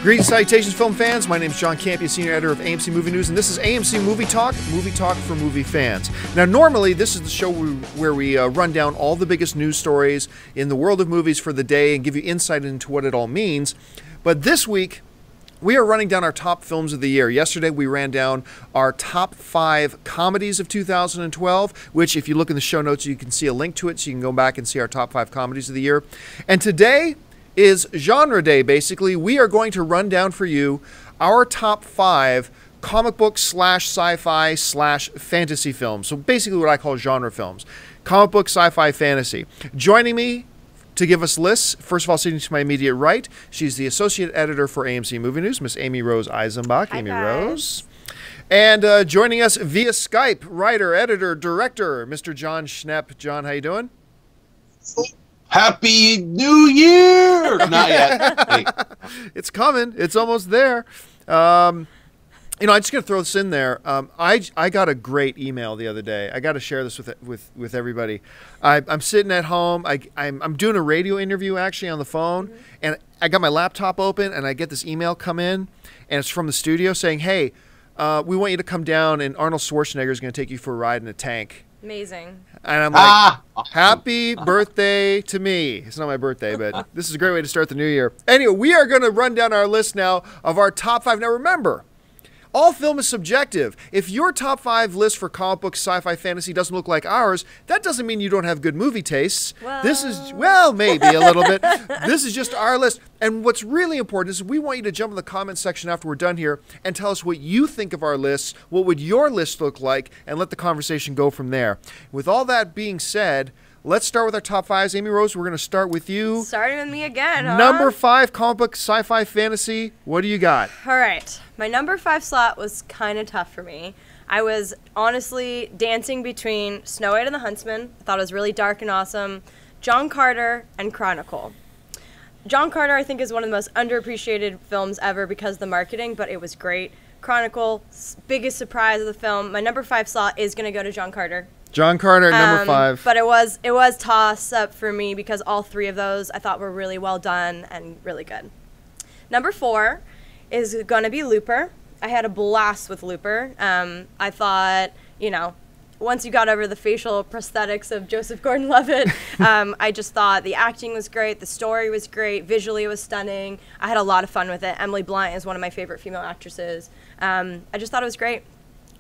Greetings, salutations, film fans. My name is John Campion, senior editor of AMC Movie News, and this is AMC Movie Talk for movie fans. Now, normally, this is the show where we run down all the biggest news stories in the world of movies for the day and give you insight into what it all means. But this week, we are running down our top films of the year. Yesterday, we ran down our top 5 comedies of 2012, which, if you look in the show notes, you can see a link to it, so you can go back and see our top 5 comedies of the year. And today is genre day, basically. We are going to run down for you our top 5 comic book slash sci-fi slash fantasy films. So basically what I call genre films. Comic book, sci-fi, fantasy. Joining me to give us lists, first of all, sitting to my immediate right, she's the associate editor for AMC Movie News, Miss Amy Rose Eisenbach. Hi, Amy guys. Rose. And joining us via Skype, writer, editor, director, Mr. John Schnepp. John, how you doing? Happy New Year! Not yet. Hey. It's coming. It's almost there. You know, I'm just going to throw this in there. I got a great email the other day. I got to share this with everybody. I'm sitting at home. I'm doing a radio interview actually on the phone, and I got my laptop open, and I get this email come in, and it's from the studio saying, "Hey, we want you to come down, and Arnold Schwarzenegger is going to take you for a ride in a tank." Amazing. And I'm like, happy birthday to me. It's not my birthday, but this is a great way to start the new year. Anyway, we are going to run down our list now of our top 5. Now, remember, all film is subjective. If your top 5 list for comic book, sci-fi, fantasy doesn't look like ours, that doesn't mean you don't have good movie tastes. Well, This is, well, maybe a little bit. This is just our list. And what's really important is we want you to jump in the comment section after we're done here and tell us what you think of our lists, what would your list look like, and let the conversation go from there. With all that being said, let's start with our top 5s. Amy Rose, we're going to start with you. Starting with me again, huh? Number 5, comic book, sci-fi, fantasy. What do you got? All right. My number 5 slot was kind of tough for me. I was honestly dancing between Snow White and the Huntsman. I thought it was really dark and awesome. John Carter and Chronicle. John Carter, I think, is one of the most underappreciated films ever because of the marketing, but it was great. Chronicle, biggest surprise of the film. My number 5 slot is going to go to John Carter. John Carter at number 5. But it was toss-up for me because all 3 of those I thought were really well done and really good. Number 4 is going to be Looper. I had a blast with Looper. I thought, you know, once you got over the facial prosthetics of Joseph Gordon-Levitt, I just thought the acting was great, the story was great, visually it was stunning. I had a lot of fun with it. Emily Blunt is one of my favorite female actresses. I just thought it was great.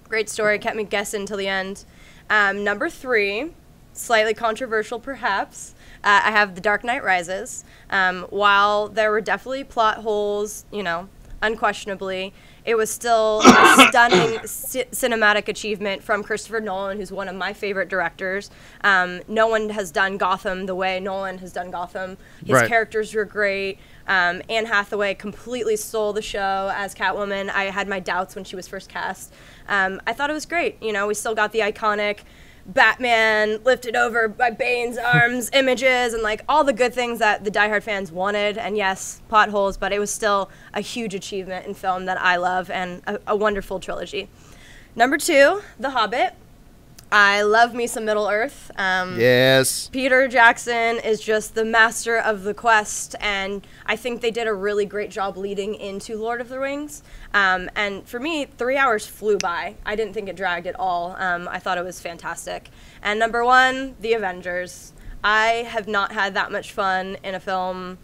Great story, kept me guessing until the end. Number 3, slightly controversial perhaps, I have The Dark Knight Rises. While there were definitely plot holes, you know, unquestionably, it was still a stunning cinematic achievement from Christopher Nolan, who's one of my favorite directors. No one has done Gotham the way Nolan has done Gotham. His characters were great. Anne Hathaway completely stole the show as Catwoman. I had my doubts when she was first cast. I thought it was great. You know, we still got the iconic Batman lifted over by Bane's arms images and like all the good things that the diehard fans wanted. And yes, plot holes, but it was still a huge achievement in film that I love and a wonderful trilogy. Number 2, The Hobbit. I love me some Middle Earth. Yes. Peter Jackson is just the master of the quest, and I think they did a really great job leading into Lord of the Rings. And for me, 3 hours flew by. I didn't think it dragged at all. I thought it was fantastic. And number 1, The Avengers. I have not had that much fun in a film.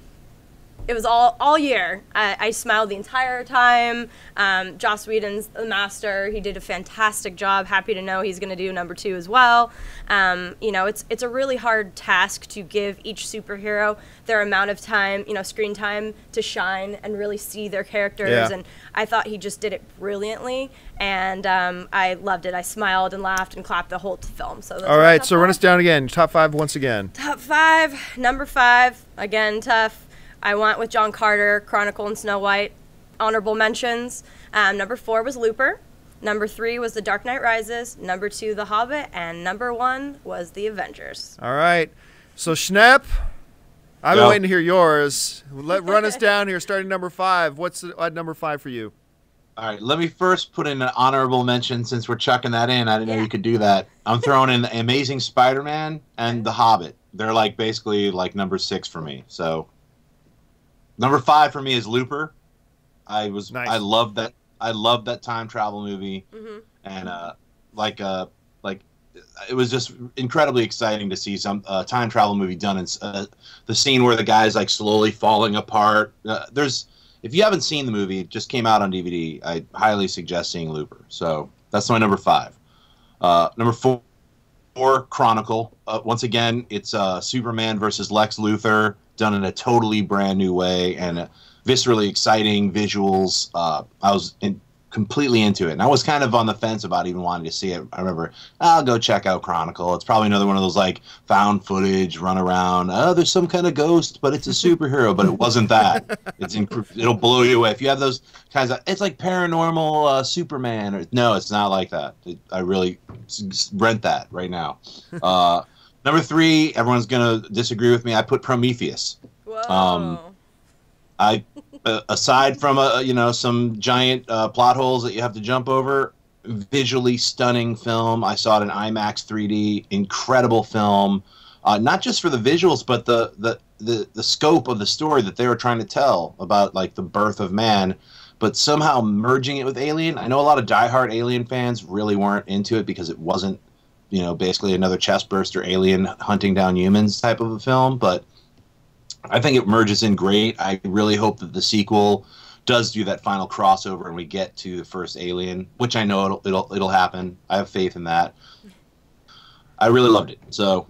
It was all year. I smiled the entire time. Joss Whedon's the master. He did a fantastic job. Happy to know he's going to do number 2 as well. You know, it's a really hard task to give each superhero their amount of time, you know, screen time to shine and really see their characters. Yeah. And I thought he just did it brilliantly. And I loved it. I smiled and laughed and clapped the whole film. So all right, so run us down again. Top 5 once again. Top 5. Number 5, again, tough. I went with John Carter, Chronicle, and Snow White. Honorable mentions. Number 4 was Looper. Number 3 was The Dark Knight Rises. Number 2, The Hobbit. And number 1 was The Avengers. All right. So, Schnepp, I've been waiting to hear yours. Run us down here, starting number 5. What's at number 5 for you? All right, let me first put in an honorable mention since we're chucking that in. I didn't know you could do that. I'm throwing in The Amazing Spider-Man and The Hobbit. They're like basically like number 6 for me. So number 5 for me is Looper. Nice. I love that time travel movie, and like it was just incredibly exciting to see some time travel movie done in the scene where the guy's like slowly falling apart. If you haven't seen the movie, it just came out on DVD. I highly suggest seeing Looper. So that's my number 5. Number 4, Chronicle. Once again, it's Superman versus Lex Luthor done in a totally brand new way and viscerally exciting visuals. I was completely into it, and I was kind of on the fence about even wanting to see it. I remember, I'll go check out Chronicle. It's probably another one of those like found footage run around. Oh, there's some kind of ghost, but it's a superhero. But it wasn't that. It'll blow you away if you have those kinds of. It's like paranormal Superman. No, it's not like that. I really rent that right now. Number 3, everyone's gonna disagree with me. I put Prometheus. Whoa. Aside from some giant plot holes that you have to jump over, visually stunning film. I saw it in IMAX 3D. Incredible film, not just for the visuals, but the scope of the story that they were trying to tell about like the birth of man, but somehow merging it with Alien. I know a lot of diehard Alien fans really weren't into it because it wasn't, basically another chestburster alien hunting down humans type of a film, but I think it merges in great. I really hope that the sequel does do that final crossover and we get to the first Alien, which I know it'll happen. I have faith in that. I really loved it. So,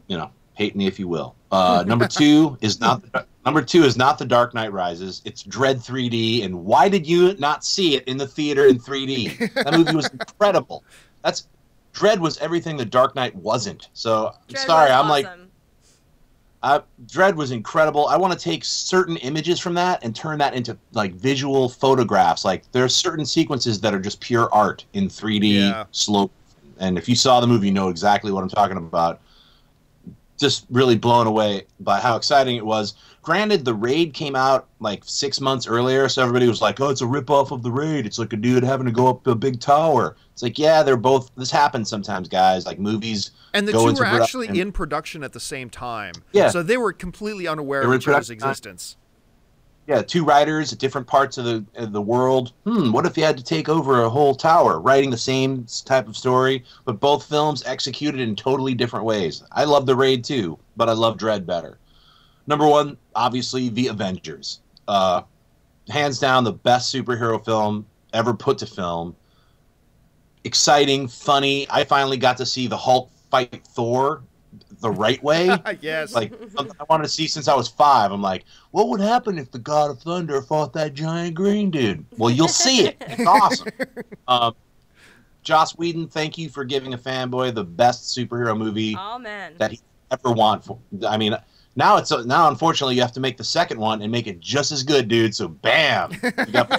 hate me if you will. Number 2 is not The Dark Knight Rises. It's Dread 3D, and why did you not see it in the theater in 3D? That movie was incredible. Dread was everything The Dark Knight wasn't. So, Dread sorry, was I'm like awesome. Dread was incredible. I want to take certain images from that and turn that into like visual photographs. Like there are certain sequences that are just pure art in 3D slow. And if you saw the movie, you know exactly what I'm talking about. Just really blown away by how exciting it was. Granted, The Raid came out like 6 months earlier, so everybody was like, oh, it's a ripoff of The Raid. It's like a dude having to go up a big tower. It's like, yeah, this happens sometimes, guys. Like movies and the go two were into actually in production at the same time. Yeah. So they were completely unaware of each other's existence. Yeah, 2 writers at different parts of the world. What if you had to take over a whole tower, writing the same type of story, but both films executed in totally different ways? I love The Raid too, but I love Dread better. Number 1, obviously, The Avengers. Hands down, the best superhero film ever put to film. Exciting, funny. I finally got to see the Hulk fight Thor the right way. Yes. Like, I wanted to see since I was 5. I'm like, what would happen if the God of Thunder fought that giant green dude? Well, you'll see it. It's awesome. Joss Whedon, thank you for giving a fanboy the best superhero movie that he ever wanted. I mean, now unfortunately you have to make the second one and make it just as good, dude. So bam, you got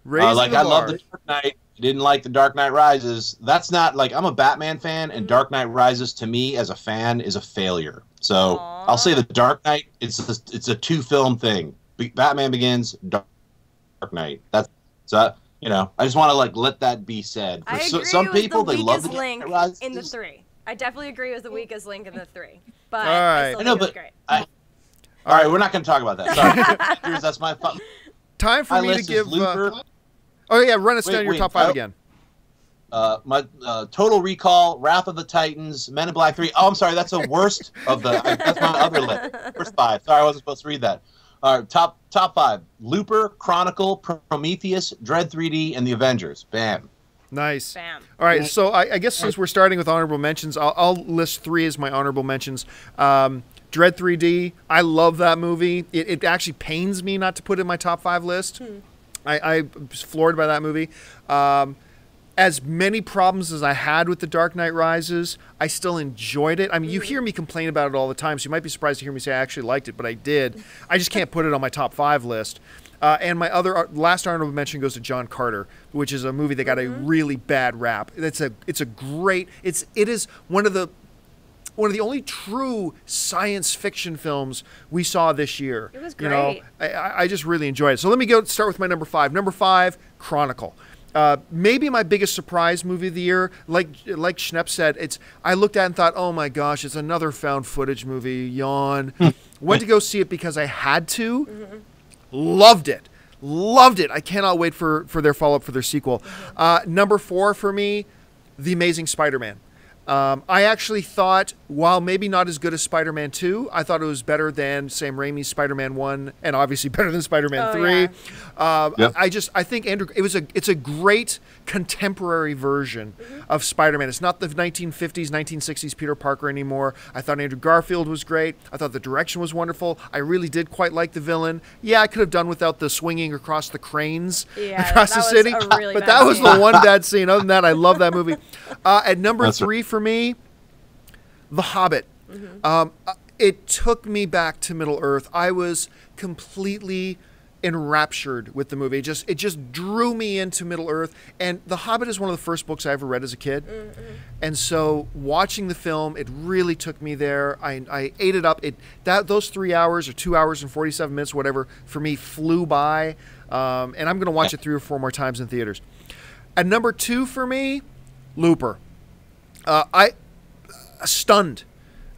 I love the Dark Knight. You didn't like the Dark Knight Rises. That's not like, I'm a Batman fan, and Dark Knight Rises to me as a fan is a failure. So I'll say the Dark Knight. It's a 2-film thing. Batman Begins, Dark Knight. That's so. I just want to let that be said. I agree some with people, the they love the link Dark Knight Rises. in the 3. I definitely agree with the weakest link in the 3. But all right. I still think it was great. All right, we're not going to talk about that. Sorry. That's my fun. Time for me to give. Oh yeah, run us down your top 5 again. My Total Recall, Wrath of the Titans, Men in Black 3. Oh, I'm sorry, that's the worst of the. That's my other list. First 5. Sorry, I wasn't supposed to read that. All right, top 5: Looper, Chronicle, Prometheus, Dread 3D, and The Avengers. Bam. Nice. Bam. All right, so I guess since we're starting with honorable mentions, I'll list 3 as my honorable mentions. Dread 3D, I love that movie. It actually pains me not to put it in my top 5 list. I was floored by that movie. As many problems as I had with The Dark Knight Rises, I still enjoyed it. I mean, you hear me complain about it all the time, so you might be surprised to hear me say I actually liked it, but I did. I just can't put it on my top 5 list. And my last honorable mention goes to John Carter, which is a movie that got a really bad rap. It is one of the only true science fiction films we saw this year. It was great. I just really enjoyed it. So let me start with my number 5. Number 5, Chronicle. Maybe my biggest surprise movie of the year. Like Schnepp said, I looked at it and thought, oh my gosh, it's another found footage movie. Yawn. Went to go see it because I had to. Loved it. Loved it. I cannot wait for their follow-up, for their sequel. Number 4 for me, The Amazing Spider-Man. I actually thought, while maybe not as good as Spider-Man 2, I thought it was better than Sam Raimi's Spider-Man 1, and obviously better than Spider-Man 3. Yeah. I think Andrew, it's a great contemporary version of Spider-Man. It's not the 1950s, 1960s Peter Parker anymore. I thought Andrew Garfield was great. I thought the direction was wonderful. I really did quite like the villain. Yeah, I could have done without the swinging across the cranes across the city, really but that was the one bad scene. Other than that, I love that movie. At number 3 for me, The Hobbit. It took me back to Middle Earth. I was completely enraptured with the movie. It just drew me into Middle Earth. And The Hobbit is one of the first books I ever read as a kid. And so watching the film, it really took me there. I ate it up. Those 3 hours or 2 hours and 47 minutes, whatever, for me flew by. And I'm going to watch it 3 or 4 more times in theaters. At number 2 for me, Looper. Stunned.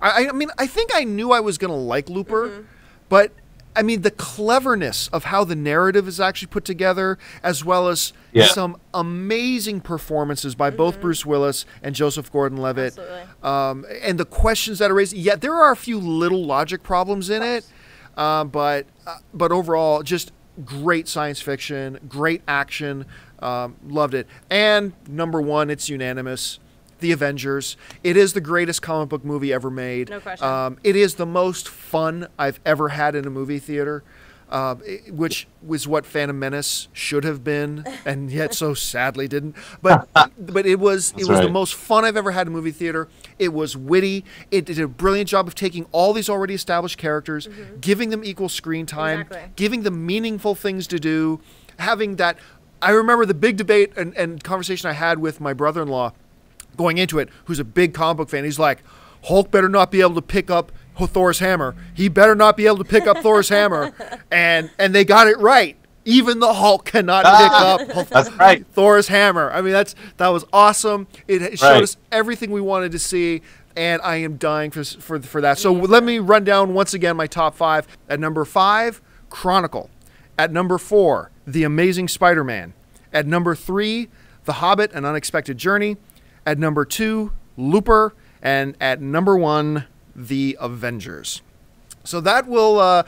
I mean, I think I knew I was going to like Looper, but I mean, the cleverness of how the narrative is actually put together, as well as some amazing performances by both Bruce Willis and Joseph Gordon-Levitt, and the questions that are raised. Yeah, there are a few little logic problems in it, but overall, just great science fiction, great action. Loved it. And number 1, it's unanimous, The Avengers. It is the greatest comic book movie ever made. No question. It is the most fun I've ever had in a movie theater, which was what Phantom Menace should have been, and yet so sadly didn't. But it was the most fun I've ever had in a movie theater. It was witty. It did a brilliant job of taking all these already established characters, giving them equal screen time, giving them meaningful things to do, having that. I remember the big debate and conversation I had with my brother-in-law going into it, who's a big comic book fan. He's like, Hulk better not be able to pick up Thor's hammer. He better not be able to pick up Thor's hammer. And they got it right. Even the Hulk cannot pick up Thor's hammer. I mean, that was awesome. It showed us everything we wanted to see, and I am dying for that. So let me run down once again my top 5. At number 5, Chronicle. At number 4, The Amazing Spider-Man. At number 3, The Hobbit, An Unexpected Journey. At number 2, Looper. And at number 1, The Avengers. So that will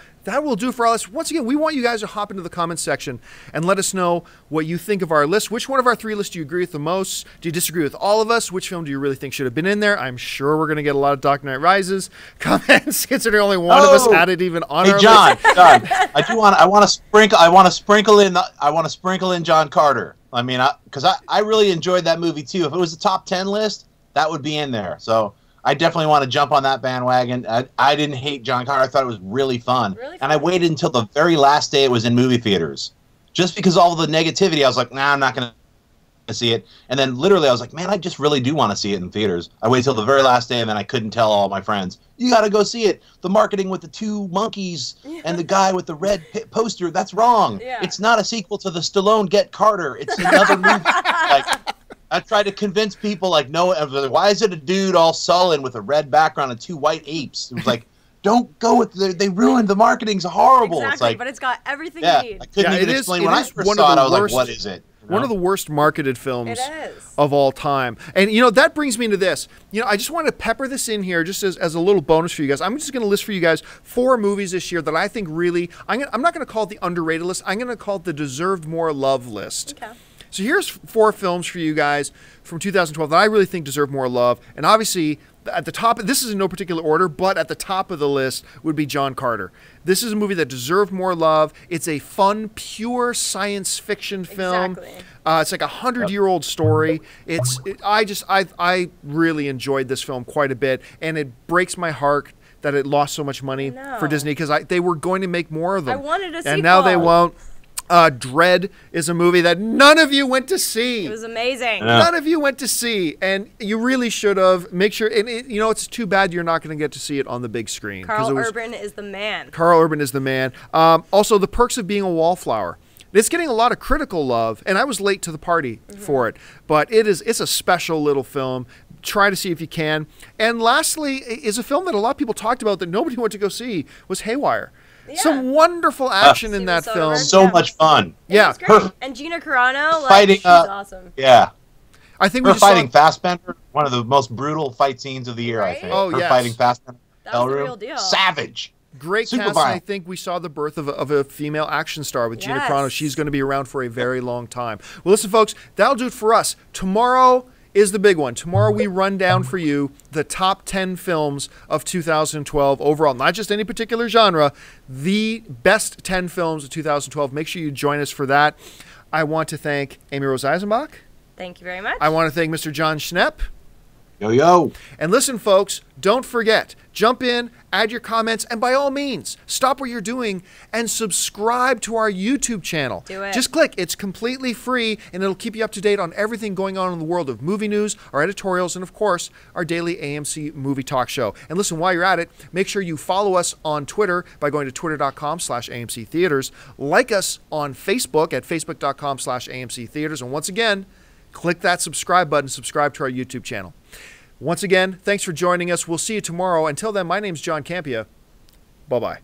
do for us. Once again, we want you guys to hop into the comments section and let us know what you think of our list. Which one of our 3 lists do you agree with the most? Do you disagree with all of us? Which film do you really think should have been in there? I'm sure we're going to get a lot of Dark Knight Rises comments, considering only one of us had it even on our list. John, I want to sprinkle in John Carter. I mean, because I really enjoyed that movie too. If it was a top 10 list, that would be in there. So I definitely want to jump on that bandwagon. I didn't hate John Carter. I thought it was really fun. And I waited until the very last day it was in movie theaters. Just because all the negativity, I was like, nah, I'm not going to see it. And then literally I was like, man, I just really do want to see it in theaters. I waited till the very last day, and then I couldn't tell all my friends, you got to go see it. The marketing with the 2 monkeys and the guy with the red poster, that's wrong. Yeah. It's not a sequel to the Stallone Get Carter. It's another movie. I tried to convince people, like, no, why is it a dude all sullen with a red background and 2 white apes? It was like, don't go with they ruined the marketing's horrible. Exactly, it's like, but it's got everything you need. I couldn't even explain when I first saw it. I was like, what is it? You know? One of the worst marketed films of all time. And, that brings me into this. I just want to pepper this in here just as a little bonus for you guys. I'm just going to list for you guys 4 movies this year that I think really, I'm not going to call it the underrated list. I'm going to call it the deserved more love list. Okay. So here's 4 films for you guys from 2012 that I really think deserve more love. And obviously, at the top, this is in no particular order, but at the top of the list would be John Carter. This is a movie that deserved more love. It's a fun, pure science fiction film. Exactly. It's like a 100-year-old story. I really enjoyed this film quite a bit, and it breaks my heart that it lost so much money for Disney, because they were going to make more of them. I wanted a sequel. And now they won't. Dread is a movie that none of you went to see. It was amazing. None of you went to see, and you really should have. Make sure, and it's too bad you're not going to get to see it on the big screen. Carl Urban is the man. Carl Urban is the man. Also, The Perks of Being a Wallflower. It's getting a lot of critical love, and I was late to the party for it, but it's a special little film. Try to see if you can. And lastly, is a film that a lot of people talked about that nobody went to go see, was Haywire. Yeah. Some wonderful action in that Steven film. Soderbergh. So Yeah. much fun. Yeah. It was great. And Gina Carano, like, Fighting, she's awesome. Yeah. I think we Her just saw- fighting Fassbender, one of the most brutal fight scenes of the year, I Right? think. Oh, Her yes. fighting Fassbender. That was the Elroom. real deal. Savage. Great Super cast, and I violent. think we saw the birth of a female action star with Gina Yes. Carano. She's going to be around for a very long time. Well, listen, folks, that'll do it for us. Tomorrow is the big one. Tomorrow we run down for you the top 10 films of 2012 overall. Not just any particular genre, the best 10 films of 2012. Make sure you join us for that. I want to thank Amy Rose Eisenbach. Thank you very much. I want to thank Mr. John Schnepp. Yo, yo. And listen, folks, don't forget, jump in, add your comments, and by all means, stop what you're doing and subscribe to our YouTube channel. Do it. Just click. It's completely free, and it'll keep you up to date on everything going on in the world of movie news, our editorials, and, of course, our daily AMC Movie Talk show. And listen, while you're at it, make sure you follow us on Twitter by going to twitter.com/AMC Theaters. Like us on Facebook at facebook.com/AMC Theaters. And once again, click that subscribe button, subscribe to our YouTube channel. Once again, thanks for joining us. We'll see you tomorrow. Until then, my name's John Campia. Bye-bye.